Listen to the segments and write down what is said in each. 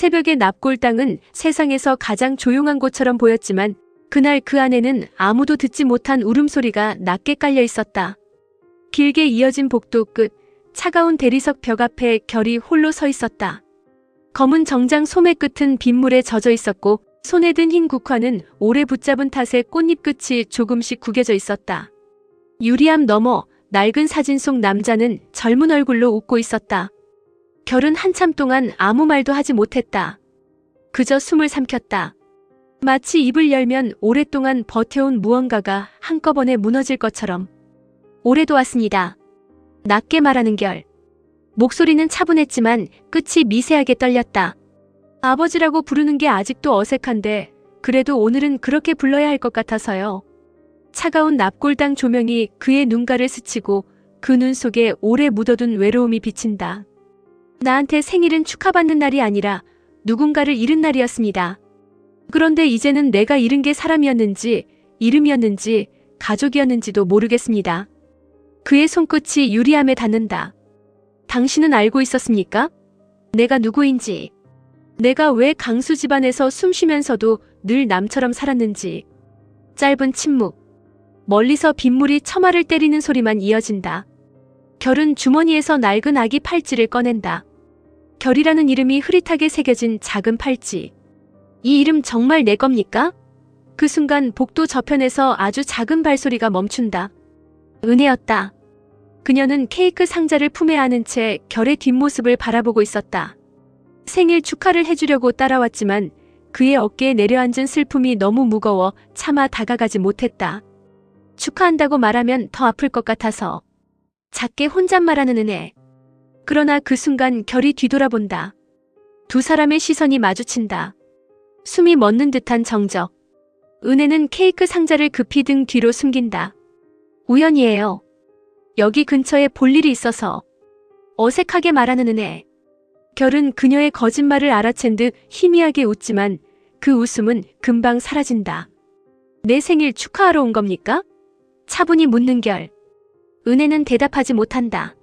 새벽의 납골당은 세상에서 가장 조용한 곳처럼 보였지만 그날 그 안에는 아무도 듣지 못한 울음소리가 낮게 깔려 있었다. 길게 이어진 복도 끝, 차가운 대리석 벽 앞에 결이 홀로 서 있었다. 검은 정장 소매 끝은 빗물에 젖어 있었고 손에 든 흰 국화는 오래 붙잡은 탓에 꽃잎 끝이 조금씩 구겨져 있었다. 유리암 너머 낡은 사진 속 남자는 젊은 얼굴로 웃고 있었다. 결은 한참 동안 아무 말도 하지 못했다. 그저 숨을 삼켰다. 마치 입을 열면 오랫동안 버텨온 무언가가 한꺼번에 무너질 것처럼. 올해도 왔습니다. 낮게 말하는 결. 목소리는 차분했지만 끝이 미세하게 떨렸다. 아버지라고 부르는 게 아직도 어색한데 그래도 오늘은 그렇게 불러야 할 것 같아서요. 차가운 납골당 조명이 그의 눈가를 스치고 그 눈 속에 오래 묻어둔 외로움이 비친다. 나한테 생일은 축하받는 날이 아니라 누군가를 잃은 날이었습니다. 그런데 이제는 내가 잃은 게 사람이었는지, 이름이었는지, 가족이었는지도 모르겠습니다. 그의 손끝이 유리암에 닿는다. 당신은 알고 있었습니까? 내가 누구인지. 내가 왜 강수 집안에서 숨 쉬면서도 늘 남처럼 살았는지. 짧은 침묵. 멀리서 빗물이 처마를 때리는 소리만 이어진다. 결은 주머니에서 낡은 아기 팔찌를 꺼낸다. 결이라는 이름이 흐릿하게 새겨진 작은 팔찌. 이 이름 정말 내 겁니까? 그 순간 복도 저편에서 아주 작은 발소리가 멈춘다. 은혜였다. 그녀는 케이크 상자를 품에 안은 채 결의 뒷모습을 바라보고 있었다. 생일 축하를 해주려고 따라왔지만 그의 어깨에 내려앉은 슬픔이 너무 무거워 차마 다가가지 못했다. 축하한다고 말하면 더 아플 것 같아서. 작게 혼잣말하는 은혜. 그러나 그 순간 결이 뒤돌아본다. 두 사람의 시선이 마주친다. 숨이 멎는 듯한 정적. 은혜는 케이크 상자를 급히 등 뒤로 숨긴다. 우연이에요. 여기 근처에 볼 일이 있어서. 어색하게 말하는 은혜. 결은 그녀의 거짓말을 알아챈 듯 희미하게 웃지만 그 웃음은 금방 사라진다. 내 생일 축하하러 온 겁니까? 차분히 묻는 결. 은혜는 대답하지 못한다.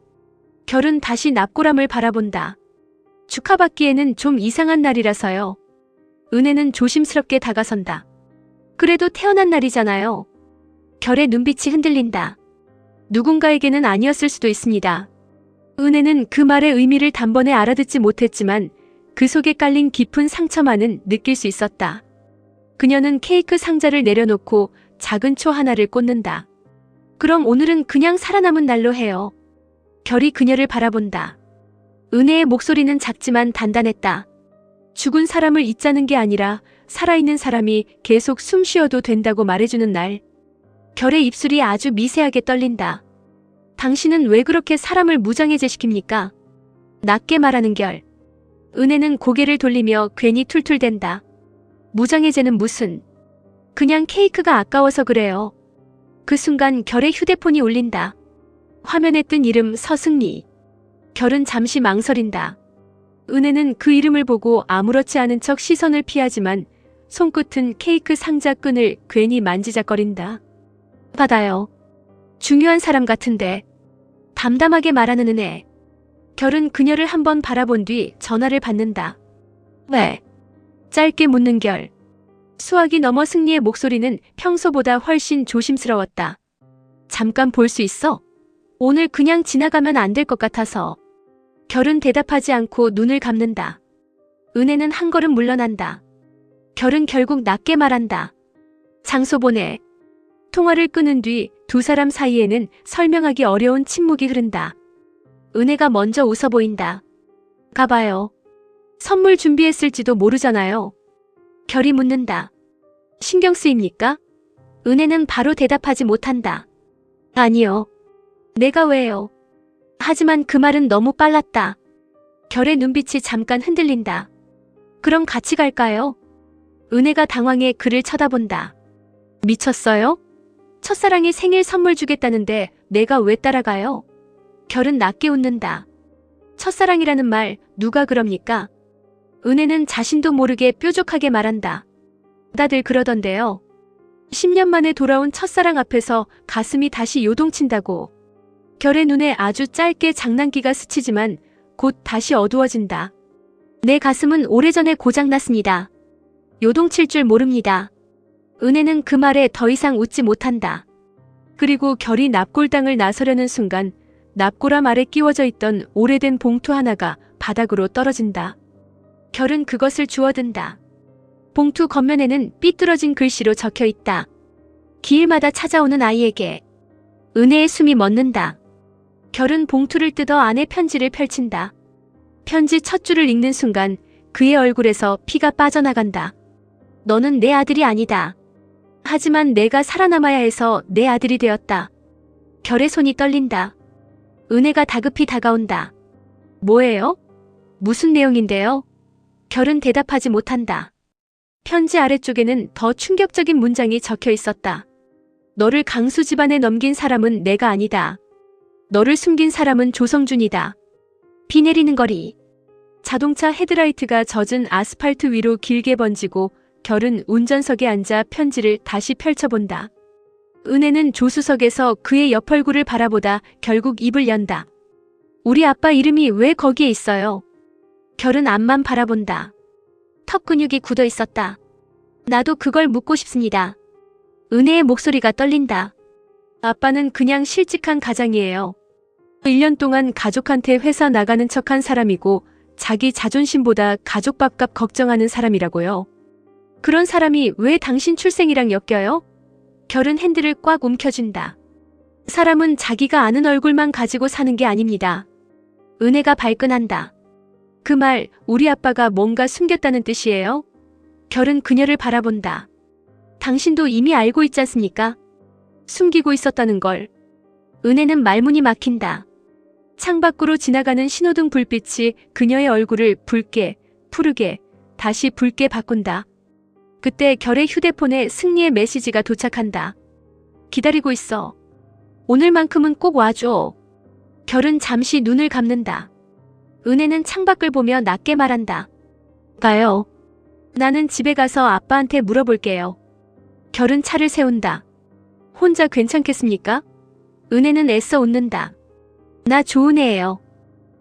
결은 다시 납골함을 바라본다. 축하받기에는 좀 이상한 날이라서요. 은혜는 조심스럽게 다가선다. 그래도 태어난 날이잖아요. 결의 눈빛이 흔들린다. 누군가에게는 아니었을 수도 있습니다. 은혜는 그 말의 의미를 단번에 알아듣지 못했지만 그 속에 깔린 깊은 상처만은 느낄 수 있었다. 그녀는 케이크 상자를 내려놓고 작은 초 하나를 꽂는다. 그럼 오늘은 그냥 살아남은 날로 해요. 결이 그녀를 바라본다. 은혜의 목소리는 작지만 단단했다. 죽은 사람을 잊자는 게 아니라 살아있는 사람이 계속 숨 쉬어도 된다고 말해주는 날. 결의 입술이 아주 미세하게 떨린다. 당신은 왜 그렇게 사람을 무장해제시킵니까? 낮게 말하는 결. 은혜는 고개를 돌리며 괜히 툴툴댄다. 무장해제는 무슨. 그냥 케이크가 아까워서 그래요. 그 순간 결의 휴대폰이 울린다. 화면에 뜬 이름 서승리. 결은 잠시 망설인다. 은혜는 그 이름을 보고 아무렇지 않은 척 시선을 피하지만 손끝은 케이크 상자 끈을 괜히 만지작거린다. 받아요. 중요한 사람 같은데. 담담하게 말하는 은혜. 결은 그녀를 한번 바라본 뒤 전화를 받는다. 왜? 짧게 묻는 결. 수화기 넘어 승리의 목소리는 평소보다 훨씬 조심스러웠다. 잠깐 볼 수 있어? 오늘 그냥 지나가면 안 될 것 같아서. 결은 대답하지 않고 눈을 감는다. 은혜는 한 걸음 물러난다. 결은 결국 낮게 말한다. 장소 보내. 통화를 끊은 뒤 두 사람 사이에는 설명하기 어려운 침묵이 흐른다. 은혜가 먼저 웃어 보인다. 가봐요. 선물 준비했을지도 모르잖아요. 결이 묻는다. 신경 쓰입니까? 은혜는 바로 대답하지 못한다. 아니요. 내가 왜요? 하지만 그 말은 너무 빨랐다. 결의 눈빛이 잠깐 흔들린다. 그럼 같이 갈까요? 은혜가 당황해 그를 쳐다본다. 미쳤어요? 첫사랑이 생일 선물 주겠다는데 내가 왜 따라가요? 결은 낮게 웃는다. 첫사랑이라는 말 누가 그럽니까? 은혜는 자신도 모르게 뾰족하게 말한다. 다들 그러던데요. 10년 만에 돌아온 첫사랑 앞에서 가슴이 다시 요동친다고. 결의 눈에 아주 짧게 장난기가 스치지만 곧 다시 어두워진다. 내 가슴은 오래전에 고장났습니다. 요동칠 줄 모릅니다. 은혜는 그 말에 더 이상 웃지 못한다. 그리고 결이 납골당을 나서려는 순간 납골함 아래 끼워져 있던 오래된 봉투 하나가 바닥으로 떨어진다. 결은 그것을 주워든다. 봉투 겉면에는 삐뚤어진 글씨로 적혀 있다. 길마다 찾아오는 아이에게. 은혜의 숨이 멎는다. 결은 봉투를 뜯어 안에 편지를 펼친다. 편지 첫 줄을 읽는 순간 그의 얼굴에서 피가 빠져나간다. 너는 내 아들이 아니다. 하지만 내가 살아남아야 해서 내 아들이 되었다. 결의 손이 떨린다. 은혜가 다급히 다가온다. 뭐예요? 무슨 내용인데요? 결은 대답하지 못한다. 편지 아래쪽에는 더 충격적인 문장이 적혀 있었다. 너를 강수 집안에 넘긴 사람은 내가 아니다. 너를 숨긴 사람은 조성준이다. 비 내리는 거리. 자동차 헤드라이트가 젖은 아스팔트 위로 길게 번지고 결은 운전석에 앉아 편지를 다시 펼쳐본다. 은혜는 조수석에서 그의 옆 얼굴을 바라보다 결국 입을 연다. 우리 아빠 이름이 왜 거기에 있어요? 결은 앞만 바라본다. 턱 근육이 굳어 있었다. 나도 그걸 묻고 싶습니다. 은혜의 목소리가 떨린다. 아빠는 그냥 실직한 가장이에요. 1년 동안 가족한테 회사 나가는 척한 사람이고 자기 자존심보다 가족 밥값 걱정하는 사람이라고요. 그런 사람이 왜 당신 출생이랑 엮여요? 결은 핸들을 꽉 움켜쥔다. 사람은 자기가 아는 얼굴만 가지고 사는 게 아닙니다. 은혜가 발끈한다. 그 말, 우리 아빠가 뭔가 숨겼다는 뜻이에요? 결은 그녀를 바라본다. 당신도 이미 알고 있지 않습니까? 숨기고 있었다는 걸. 은혜는 말문이 막힌다. 창밖으로 지나가는 신호등 불빛이 그녀의 얼굴을 붉게, 푸르게, 다시 붉게 바꾼다. 그때 결의 휴대폰에 승리의 메시지가 도착한다. 기다리고 있어. 오늘만큼은 꼭 와줘. 결은 잠시 눈을 감는다. 은혜는 창밖을 보며 낮게 말한다. 가요. 나는 집에 가서 아빠한테 물어볼게요. 결은 차를 세운다. 혼자 괜찮겠습니까? 은혜는 애써 웃는다. 나 좋은 애예요.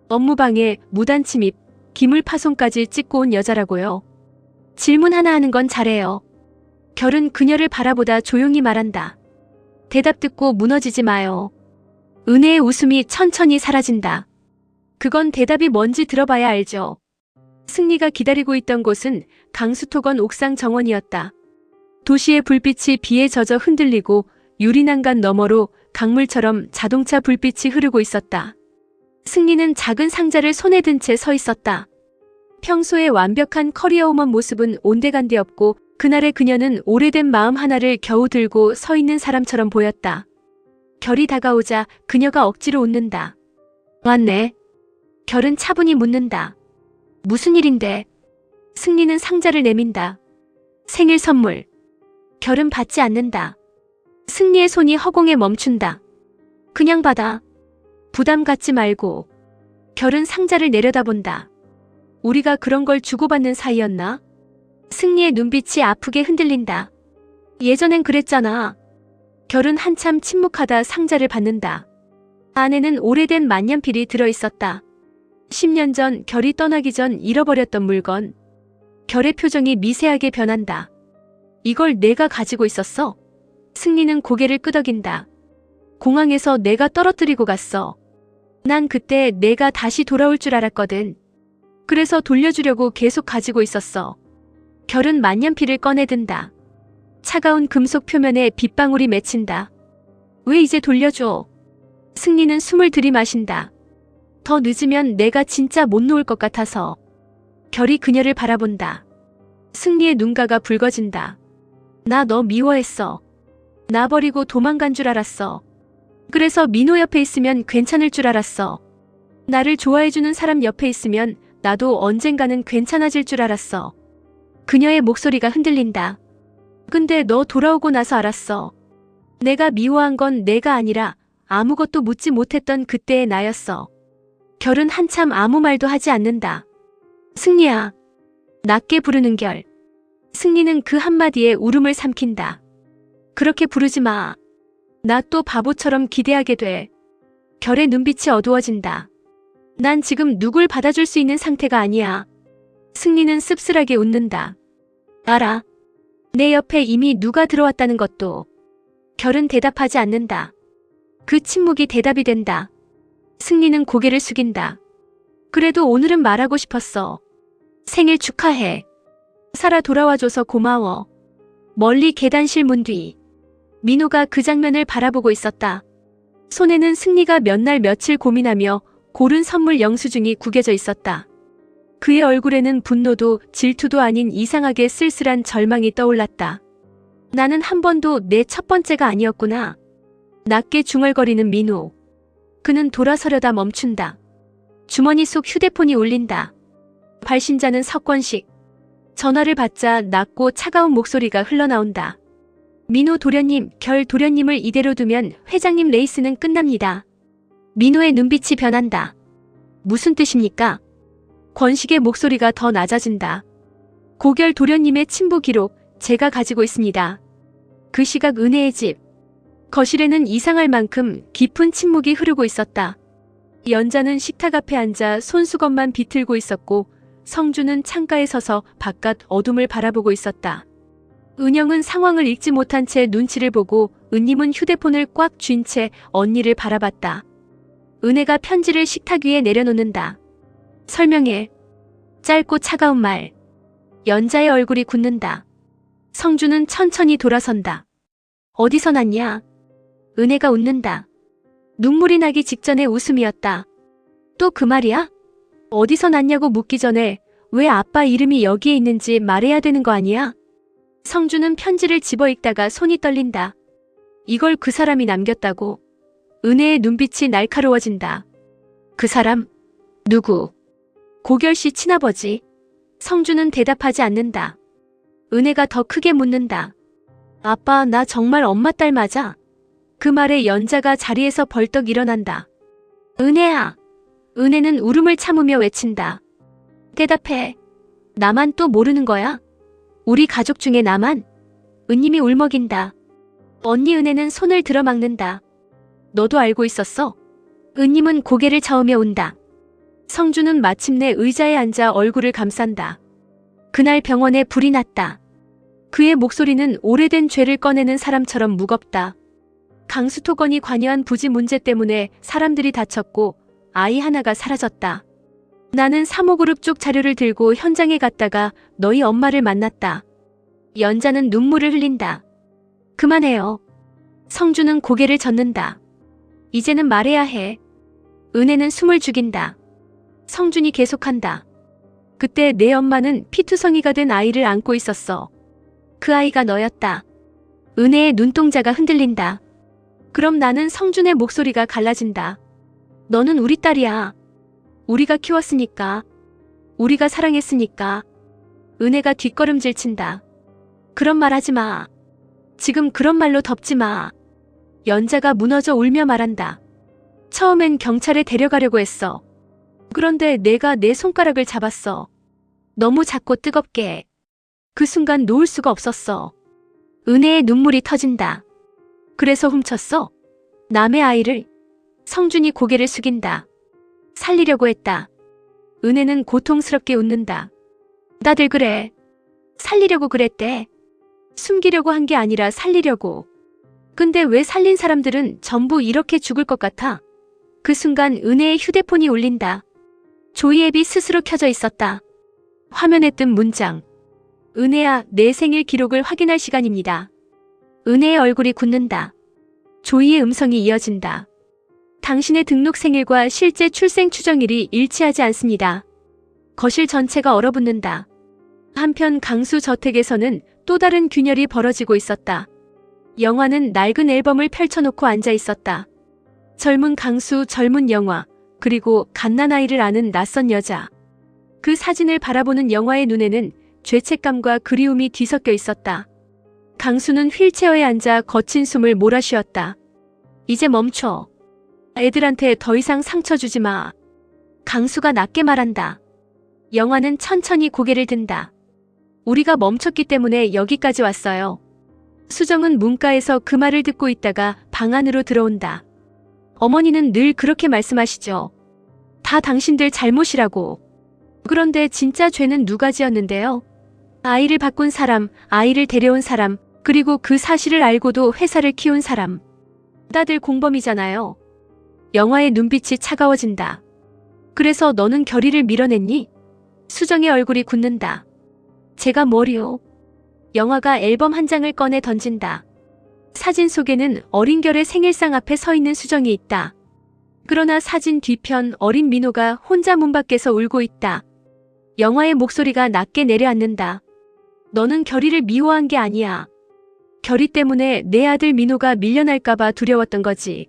업무방해, 무단 침입, 기물 파손까지 찍고 온 여자라고요. 질문 하나 하는 건 잘해요. 결은 그녀를 바라보다 조용히 말한다. 대답 듣고 무너지지 마요. 은혜의 웃음이 천천히 사라진다. 그건 대답이 뭔지 들어봐야 알죠. 승리가 기다리고 있던 곳은 강수토건 옥상 정원이었다. 도시의 불빛이 비에 젖어 흔들리고 유리난간 너머로 강물처럼 자동차 불빛이 흐르고 있었다. 승리는 작은 상자를 손에 든 채 서 있었다. 평소의 완벽한 커리어우먼 모습은 온데간데 없고 그날의 그녀는 오래된 마음 하나를 겨우 들고 서 있는 사람처럼 보였다. 결이 다가오자 그녀가 억지로 웃는다. 왔네. 결은 차분히 묻는다. 무슨 일인데? 승리는 상자를 내민다. 생일 선물. 결은 받지 않는다. 승리의 손이 허공에 멈춘다. 그냥 받아. 부담 갖지 말고. 결은 상자를 내려다본다. 우리가 그런 걸 주고받는 사이였나? 승리의 눈빛이 아프게 흔들린다. 예전엔 그랬잖아. 결은 한참 침묵하다 상자를 받는다. 안에는 오래된 만년필이 들어있었다. 10년 전 결이 떠나기 전 잃어버렸던 물건. 결의 표정이 미세하게 변한다. 이걸 내가 가지고 있었어? 승리는 고개를 끄덕인다. 공항에서 내가 떨어뜨리고 갔어. 난 그때 내가 다시 돌아올 줄 알았거든. 그래서 돌려주려고 계속 가지고 있었어. 결은 만년필을 꺼내든다. 차가운 금속 표면에 빗방울이 맺힌다. 왜 이제 돌려줘? 승리는 숨을 들이마신다. 더 늦으면 내가 진짜 못 놓을 것 같아서. 결이 그녀를 바라본다. 승리의 눈가가 붉어진다. 나 너 미워했어. 나 버리고 도망간 줄 알았어. 그래서 민호 옆에 있으면 괜찮을 줄 알았어. 나를 좋아해주는 사람 옆에 있으면 나도 언젠가는 괜찮아질 줄 알았어. 그녀의 목소리가 흔들린다. 근데 너 돌아오고 나서 알았어. 내가 미워한 건 내가 아니라 아무것도 묻지 못했던 그때의 나였어. 결은 한참 아무 말도 하지 않는다. 승리야. 낮게 부르는 결. 승리는 그 한마디에 울음을 삼킨다. 그렇게 부르지 마. 나 또 바보처럼 기대하게 돼. 결의 눈빛이 어두워진다. 난 지금 누굴 받아줄 수 있는 상태가 아니야. 승리는 씁쓸하게 웃는다. 알아. 내 옆에 이미 누가 들어왔다는 것도. 결은 대답하지 않는다. 그 침묵이 대답이 된다. 승리는 고개를 숙인다. 그래도 오늘은 말하고 싶었어. 생일 축하해. 살아 돌아와줘서 고마워. 멀리 계단실 문 뒤. 민호가 그 장면을 바라보고 있었다. 손에는 승리가 몇 날 며칠 고민하며 고른 선물 영수증이 구겨져 있었다. 그의 얼굴에는 분노도 질투도 아닌 이상하게 쓸쓸한 절망이 떠올랐다. 나는 한 번도 내 첫 번째가 아니었구나. 낮게 중얼거리는 민호. 그는 돌아서려다 멈춘다. 주머니 속 휴대폰이 울린다. 발신자는 석권식. 전화를 받자 낮고 차가운 목소리가 흘러나온다. 민호 도련님, 결 도련님을 이대로 두면 회장님 레이스는 끝납니다. 민호의 눈빛이 변한다. 무슨 뜻입니까? 권식의 목소리가 더 낮아진다. 고결 도련님의 친부 기록 제가 가지고 있습니다. 그 시각 은혜의 집. 거실에는 이상할 만큼 깊은 침묵이 흐르고 있었다. 연자는 식탁 앞에 앉아 손수건만 비틀고 있었고 성주는 창가에 서서 바깥 어둠을 바라보고 있었다. 은영은 상황을 읽지 못한 채 눈치를 보고 은님은 휴대폰을 꽉 쥔 채 언니를 바라봤다. 은혜가 편지를 식탁 위에 내려놓는다. 설명해. 짧고 차가운 말. 연자의 얼굴이 굳는다. 성주는 천천히 돌아선다. 어디서 났냐? 은혜가 웃는다. 눈물이 나기 직전의 웃음이었다. 또 그 말이야? 어디서 났냐고 묻기 전에 왜 아빠 이름이 여기에 있는지 말해야 되는 거 아니야? 성주는 편지를 집어 읽다가 손이 떨린다. 이걸 그 사람이 남겼다고. 은혜의 눈빛이 날카로워진다. 그 사람? 누구? 고결씨 친아버지. 성주는 대답하지 않는다. 은혜가 더 크게 묻는다. 아빠, 나 정말 엄마 딸 맞아? 그 말에 연자가 자리에서 벌떡 일어난다. 은혜야. 은혜는 울음을 참으며 외친다. 대답해. 나만 또 모르는 거야? 우리 가족 중에 나만? 은님이 울먹인다. 언니 은혜는 손을 들어막는다. 너도 알고 있었어? 은님은 고개를 저으며 운다. 성주는 마침내 의자에 앉아 얼굴을 감싼다. 그날 병원에 불이 났다. 그의 목소리는 오래된 죄를 꺼내는 사람처럼 무겁다. 강수토건이 관여한 부지 문제 때문에 사람들이 다쳤고 아이 하나가 사라졌다. 나는 사모그룹 쪽 자료를 들고 현장에 갔다가 너희 엄마를 만났다. 연자는 눈물을 흘린다. 그만해요. 성주는 고개를 젓는다. 이제는 말해야 해. 은혜는 숨을 죽인다. 성준이 계속한다. 그때 내 엄마는 피투성이가 된 아이를 안고 있었어. 그 아이가 너였다. 은혜의 눈동자가 흔들린다. 그럼 나는 성준의 목소리가 갈라진다. 너는 우리 딸이야. 우리가 키웠으니까. 우리가 사랑했으니까. 은혜가 뒷걸음질 친다. 그런 말 하지 마. 지금 그런 말로 덮지 마. 연자가 무너져 울며 말한다. 처음엔 경찰에 데려가려고 했어. 그런데 내가 내 손가락을 잡았어. 너무 작고 뜨겁게. 그 순간 놓을 수가 없었어. 은혜의 눈물이 터진다. 그래서 훔쳤어? 남의 아이를? 성준이 고개를 숙인다. 살리려고 했다. 은혜는 고통스럽게 웃는다. 다들 그래. 살리려고 그랬대. 숨기려고 한 게 아니라 살리려고. 근데 왜 살린 사람들은 전부 이렇게 죽을 것 같아? 그 순간 은혜의 휴대폰이 울린다. 조이 앱이 스스로 켜져 있었다. 화면에 뜬 문장. 은혜야, 내 생일 기록을 확인할 시간입니다. 은혜의 얼굴이 굳는다. 조이의 음성이 이어진다. 당신의 등록 생일과 실제 출생 추정일이 일치하지 않습니다. 거실 전체가 얼어붙는다. 한편 강수 저택에서는 또 다른 균열이 벌어지고 있었다. 영화는 낡은 앨범을 펼쳐놓고 앉아 있었다. 젊은 강수, 젊은 영화, 그리고 갓난아이를 아는 낯선 여자. 그 사진을 바라보는 영화의 눈에는 죄책감과 그리움이 뒤섞여 있었다. 강수는 휠체어에 앉아 거친 숨을 몰아쉬었다. 이제 멈춰. 애들한테 더 이상 상처 주지 마. 강수가 낮게 말한다. 영화는 천천히 고개를 든다. 우리가 멈췄기 때문에 여기까지 왔어요. 수정은 문가에서 그 말을 듣고 있다가 방 안으로 들어온다. 어머니는 늘 그렇게 말씀하시죠. 다 당신들 잘못이라고. 그런데 진짜 죄는 누가 지었는데요? 아이를 바꾼 사람, 아이를 데려온 사람, 그리고 그 사실을 알고도 회사를 키운 사람. 다들 공범이잖아요. 영화의 눈빛이 차가워진다. 그래서 너는 결의를 밀어냈니? 수정의 얼굴이 굳는다. 제가 뭐리요? 영화가 앨범 한 장을 꺼내 던진다. 사진 속에는 어린 결의 생일상 앞에 서 있는 수정이 있다. 그러나 사진 뒤편 어린 민호가 혼자 문 밖에서 울고 있다. 영화의 목소리가 낮게 내려앉는다. 너는 결의를 미워한 게 아니야. 결의 때문에 내 아들 민호가 밀려날까봐 두려웠던 거지.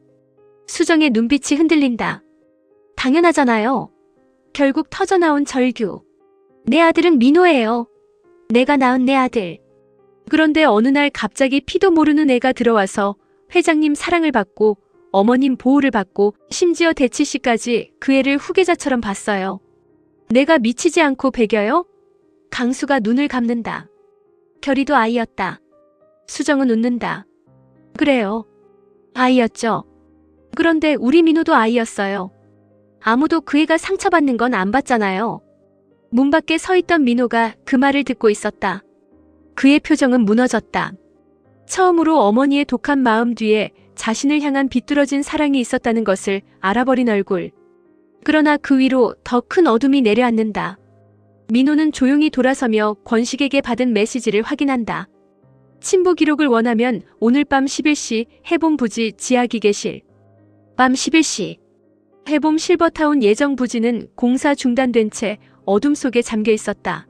수정의 눈빛이 흔들린다. 당연하잖아요. 결국 터져나온 절규. 내 아들은 민호예요. 내가 낳은 내 아들. 그런데 어느 날 갑자기 피도 모르는 애가 들어와서 회장님 사랑을 받고 어머님 보호를 받고 심지어 대치 씨까지 그 애를 후계자처럼 봤어요. 내가 미치지 않고 배겨요? 강수가 눈을 감는다. 결의도 아이였다. 수정은 웃는다. 그래요. 아이였죠. 그런데 우리 민호도 아이였어요. 아무도 그 애가 상처받는 건 안 봤잖아요. 문 밖에 서 있던 민호가 그 말을 듣고 있었다. 그의 표정은 무너졌다. 처음으로 어머니의 독한 마음 뒤에 자신을 향한 비뚤어진 사랑이 있었다는 것을 알아버린 얼굴. 그러나 그 위로 더 큰 어둠이 내려앉는다. 민호는 조용히 돌아서며 권식에게 받은 메시지를 확인한다. 친부 기록을 원하면 오늘 밤 11시 해봄 부지 지하 기계실. 밤 11시. 해봄 실버타운 예정 부지는 공사 중단된 채 어둠 속에 잠겨 있었다.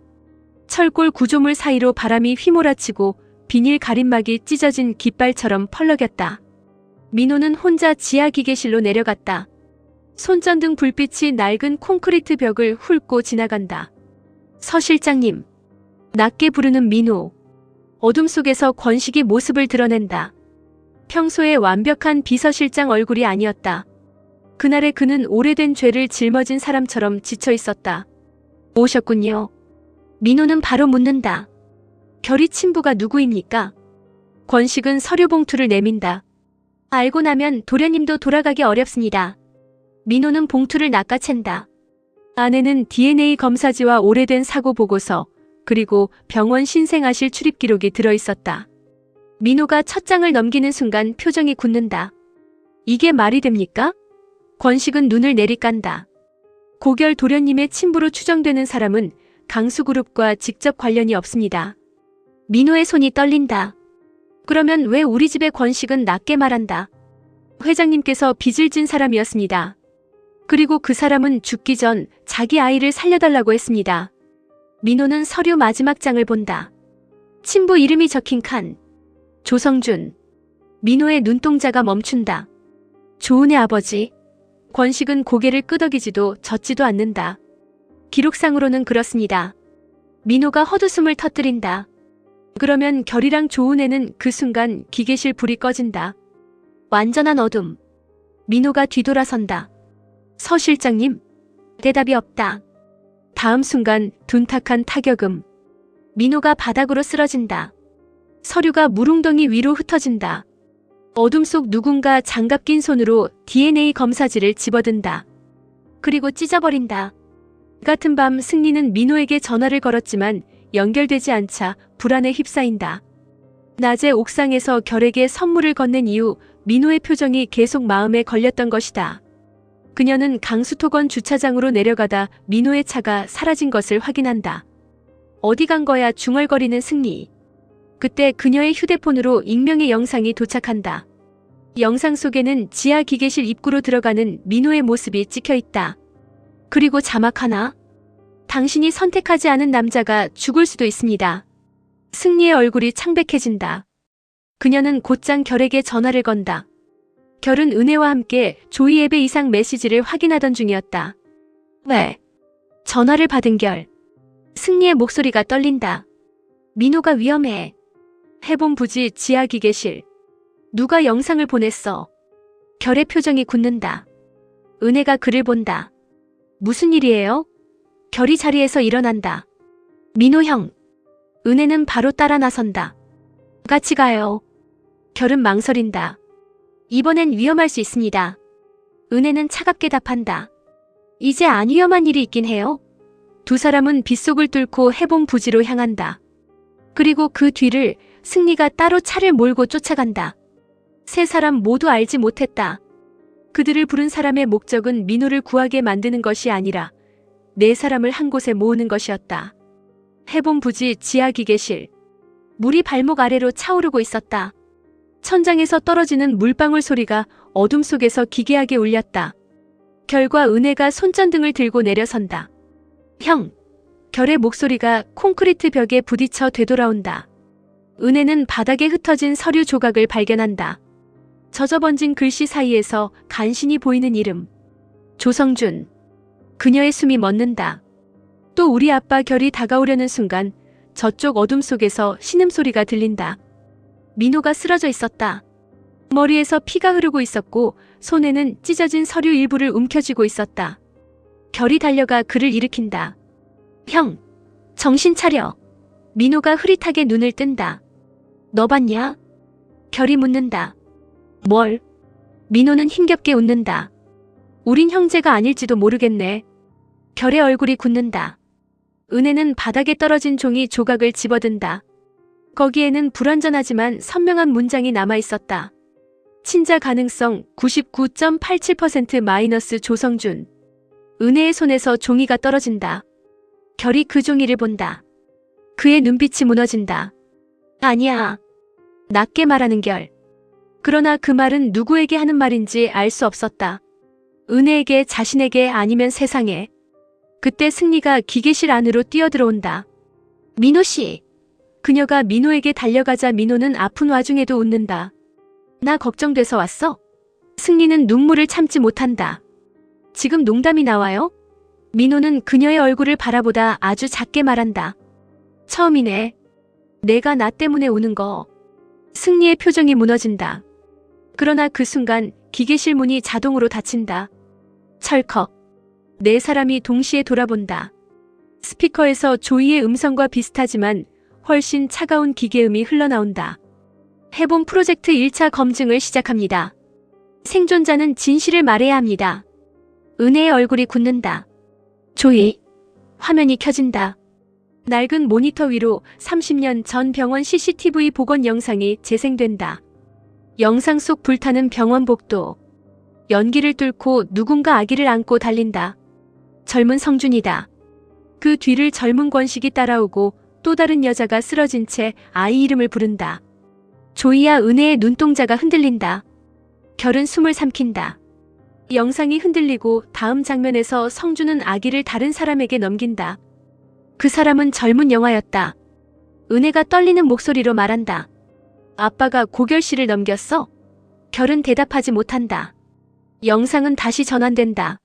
철골 구조물 사이로 바람이 휘몰아치고 비닐 가림막이 찢어진 깃발처럼 펄럭였다. 민호는 혼자 지하 기계실로 내려갔다. 손전등 불빛이 낡은 콘크리트 벽을 훑고 지나간다. 서 실장님. 낮게 부르는 민호. 어둠 속에서 권식이 모습을 드러낸다. 평소에 완벽한 비서실장 얼굴이 아니었다. 그날의 그는 오래된 죄를 짊어진 사람처럼 지쳐 있었다. 오셨군요. 민호는 바로 묻는다. 결의 친부가 누구입니까? 권식은 서류 봉투를 내민다. 알고 나면 도련님도 돌아가기 어렵습니다. 민호는 봉투를 낚아챈다. 안에는 DNA 검사지와 오래된 사고 보고서 그리고 병원 신생아실 출입 기록이 들어있었다. 민호가 첫 장을 넘기는 순간 표정이 굳는다. 이게 말이 됩니까? 권식은 눈을 내리깐다. 고결 도련님의 친부로 추정되는 사람은 강수그룹과 직접 관련이 없습니다. 민호의 손이 떨린다. 그러면 왜 우리 집의 권식은 낮게 말한다. 회장님께서 빚을 진 사람이었습니다. 그리고 그 사람은 죽기 전 자기 아이를 살려달라고 했습니다. 민호는 서류 마지막 장을 본다. 친부 이름이 적힌 칸. 조성준. 민호의 눈동자가 멈춘다. 조은의 아버지. 권식은 고개를 끄덕이지도 젓지도 않는다. 기록상으로는 그렇습니다. 민호가 헛웃음을 터뜨린다. 그러면 결이랑 조은혜는 그 순간 기계실 불이 꺼진다. 완전한 어둠. 민호가 뒤돌아선다. 서 실장님? 대답이 없다. 다음 순간 둔탁한 타격음. 민호가 바닥으로 쓰러진다. 서류가 무릉덩이 위로 흩어진다. 어둠 속 누군가 장갑 낀 손으로 DNA 검사지를 집어든다. 그리고 찢어버린다. 같은 밤 승리는 민호에게 전화를 걸었지만 연결되지 않자 불안에 휩싸인다. 낮에 옥상에서 결에게 선물을 건넨 이후 민호의 표정이 계속 마음에 걸렸던 것이다. 그녀는 강수토건 주차장으로 내려가다 민호의 차가 사라진 것을 확인한다. 어디 간 거야 중얼거리는 승리. 그때 그녀의 휴대폰으로 익명의 영상이 도착한다. 영상 속에는 지하 기계실 입구로 들어가는 민호의 모습이 찍혀 있다. 그리고 자막 하나. 당신이 선택하지 않은 남자가 죽을 수도 있습니다. 승리의 얼굴이 창백해진다. 그녀는 곧장 결에게 전화를 건다. 결은 은혜와 함께 조이 앱의 이상 메시지를 확인하던 중이었다. 왜? 전화를 받은 결. 승리의 목소리가 떨린다. 민호가 위험해. 해본 부지 지하 기계실. 누가 영상을 보냈어? 결의 표정이 굳는다. 은혜가 글을 본다. 무슨 일이에요? 결이 자리에서 일어난다. 민호 형. 은혜는 바로 따라 나선다. 같이 가요. 결은 망설인다. 이번엔 위험할 수 있습니다. 은혜는 차갑게 답한다. 이제 안 위험한 일이 있긴 해요. 두 사람은 빗속을 뚫고 해본 부지로 향한다. 그리고 그 뒤를 승리가 따로 차를 몰고 쫓아간다. 세 사람 모두 알지 못했다. 그들을 부른 사람의 목적은 민호를 구하게 만드는 것이 아니라 네 사람을 한 곳에 모으는 것이었다. 해본 부지 지하 기계실. 물이 발목 아래로 차오르고 있었다. 천장에서 떨어지는 물방울 소리가 어둠 속에서 기괴하게 울렸다. 결과 은혜가 손전등을 들고 내려선다. 형! 결의 목소리가 콘크리트 벽에 부딪혀 되돌아온다. 은혜는 바닥에 흩어진 서류 조각을 발견한다. 젖어번진 글씨 사이에서 간신히 보이는 이름. 조성준. 그녀의 숨이 멎는다. 또 우리 아빠 결이 다가오려는 순간 저쪽 어둠 속에서 신음소리가 들린다. 민호가 쓰러져 있었다. 머리에서 피가 흐르고 있었고 손에는 찢어진 서류 일부를 움켜쥐고 있었다. 결이 달려가 그를 일으킨다. 형! 정신 차려! 민호가 흐릿하게 눈을 뜬다. 너 봤냐? 결이 묻는다. 뭘? 민호는 힘겹게 웃는다. 우린 형제가 아닐지도 모르겠네. 결의 얼굴이 굳는다. 은혜는 바닥에 떨어진 종이 조각을 집어든다. 거기에는 불완전하지만 선명한 문장이 남아있었다. 친자 가능성 99.87% 마이너스 조성준. 은혜의 손에서 종이가 떨어진다. 결이 그 종이를 본다. 그의 눈빛이 무너진다. 아니야. 낮게 말하는 결. 그러나 그 말은 누구에게 하는 말인지 알 수 없었다. 은혜에게, 자신에게, 아니면 세상에. 그때 승리가 기계실 안으로 뛰어들어온다. 민호 씨. 그녀가 민호에게 달려가자 민호는 아픈 와중에도 웃는다. 나 걱정돼서 왔어? 승리는 눈물을 참지 못한다. 지금 농담이 나와요? 민호는 그녀의 얼굴을 바라보다 아주 작게 말한다. 처음이네. 내가 나 때문에 우는 거. 승리의 표정이 무너진다. 그러나 그 순간 기계실 문이 자동으로 닫힌다. 철컥. 네 사람이 동시에 돌아본다. 스피커에서 조이의 음성과 비슷하지만 훨씬 차가운 기계음이 흘러나온다. 해본 프로젝트 1차 검증을 시작합니다. 생존자는 진실을 말해야 합니다. 은혜의 얼굴이 굳는다. 조이. 화면이 켜진다. 낡은 모니터 위로 30년 전 병원 CCTV 복원 영상이 재생된다. 영상 속 불타는 병원 복도. 연기를 뚫고 누군가 아기를 안고 달린다. 젊은 성준이다. 그 뒤를 젊은 권식이 따라오고 또 다른 여자가 쓰러진 채 아이 이름을 부른다. 조이와 은혜의 눈동자가 흔들린다. 결은 숨을 삼킨다. 영상이 흔들리고 다음 장면에서 성준은 아기를 다른 사람에게 넘긴다. 그 사람은 젊은 영화였다. 은혜가 떨리는 목소리로 말한다. 아빠가 고결 씨를 넘겼어? 결은 대답하지 못한다. 영상은 다시 전환된다.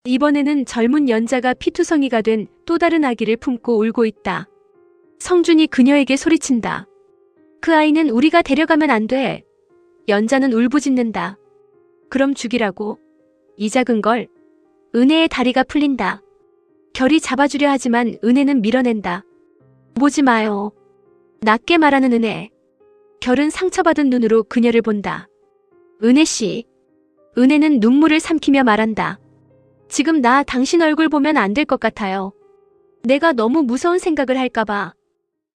이번에는 젊은 연자가 피투성이가 된 또 다른 아기를 품고 울고 있다. 성준이 그녀에게 소리친다. 그 아이는 우리가 데려가면 안 돼. 연자는 울부짖는다. 그럼 죽이라고. 이 작은 걸. 은혜의 다리가 풀린다. 결이 잡아주려 하지만 은혜는 밀어낸다. 보지 마요. 낮게 말하는 은혜. 결은 상처받은 눈으로 그녀를 본다. 은혜 씨. 은혜는 눈물을 삼키며 말한다. 지금 나 당신 얼굴 보면 안 될 것 같아요. 내가 너무 무서운 생각을 할까봐.